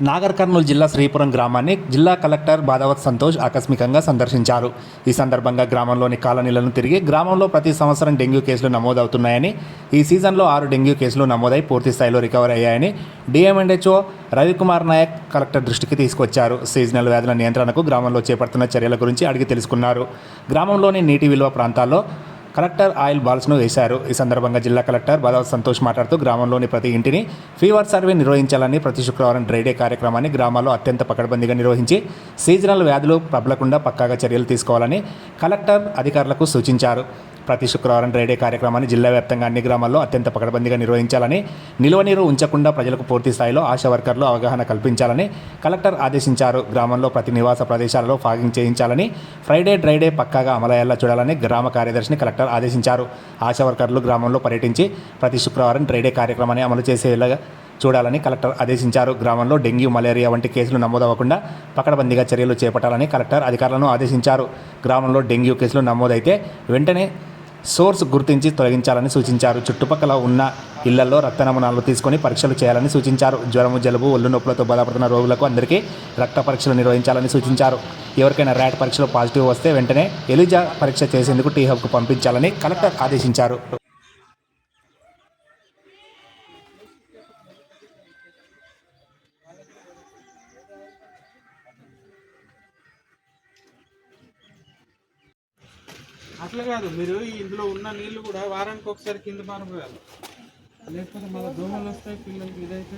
నాగర్ కర్నూలు జిల్లా శ్రీపురం గ్రామాన్ని జిల్లా కలెక్టర్ బాదావత్ సంతోష్ ఆకస్మికంగా సందర్శించారు. ఈ సందర్భంగా గ్రామంలోని కాలనీలను తిరిగి గ్రామంలో ప్రతి సంవత్సరం డెంగ్యూ కేసులు నమోదవుతున్నాయని, ఈ సీజన్లో 6 డెంగ్యూ కేసులు నమోదై పూర్తి స్థాయిలో రికవర్ అయ్యాయని డిఎంఎండ్హెచ్ఓ రవికుమార్ నాయక్ కలెక్టర్ దృష్టికి తీసుకొచ్చారు. సీజనల్ వ్యాధుల నియంత్రణకు గ్రామంలో చేపడుతున్న చర్యల గురించి అడిగి తెలుసుకున్నారు. గ్రామంలోని నీటి విలువ ప్రాంతాల్లో కలెక్టర్ ఆయిల్ బాల్స్ను వేశారు. ఈ సందర్భంగా జిల్లా కలెక్టర్ బాదావత్ సంతోష్ మాట్లాడుతూ గ్రామంలోని ప్రతి ఇంటిని ఫీవర్ సర్వే నిర్వహించాలని, ప్రతి శుక్రవారం డ్రై డే కార్యక్రమాన్ని గ్రామాల్లో అత్యంత పకడ్బందీగా నిర్వహించి సీజనల్ వ్యాధులు ప్రబలకుండా పక్కాగా చర్యలు తీసుకోవాలని కలెక్టర్ అధికారులకు సూచించారు. ప్రతి శుక్రవారం డ్రై డే కార్యక్రమాన్ని జిల్లా వ్యాప్తంగా అన్ని గ్రామాల్లో అత్యంత పకడ్బందీగా నిర్వహించాలని, నిల్వ నీరు ఉంచకుండా ప్రజలకు పూర్తి స్థాయిలో ఆశా వర్కర్లు అవగాహన కల్పించాలని కలెక్టర్ ఆదేశించారు. గ్రామంలో ప్రతి నివాస ప్రదేశాలలో ఫాగింగ్ చేయించాలని, ఫ్రైడే డ్రై డే పక్కాగా అమలయ్యేలా చూడాలని గ్రామ కార్యదర్శిని కలెక్టర్ ఆదేశించారు. ఆశా వర్కర్లు గ్రామంలో పర్యటించి ప్రతి శుక్రవారం డ్రై డే కార్యక్రమాన్ని అమలు చేసేలా చూడాలని కలెక్టర్ ఆదేశించారు. గ్రామంలో డెంగ్యూ, మలేరియా వంటి కేసులు నమోదవ్వకుండా పకడ్బందీగా చర్యలు చేపట్టాలని కలెక్టర్ అధికారులను ఆదేశించారు. గ్రామంలో డెంగ్యూ కేసులు నమోదైతే వెంటనే సోర్స్ గుర్తించి తొలగించాలని సూచించారు. చుట్టుపక్కల ఉన్న ఇళ్లలో రక్త నమూనాలు తీసుకొని పరీక్షలు చేయాలని సూచించారు. జ్వరము, జలుబు, ఒళ్ళు నొప్పులతో బాధపడుతున్న రోగులకు అందరికీ రక్త పరీక్షలు నిర్వహించాలని సూచించారు. ఎవరికైనా ర్యాట్ పరీక్షలో పాజిటివ్ వస్తే వెంటనే ఎలిజా పరీక్ష చేసేందుకు టీ హబ్కు పంపించాలని కలెక్టర్ ఆదేశించారు. అట్లా కాదు, మీరు ఇందులో ఉన్న నీళ్లు కూడా వారానికి ఒకసారి కింద మారిపోయాలి, లేకపోతే మళ్ళీ దోమలు వస్తాయి, పిల్లలకి ఇదైతే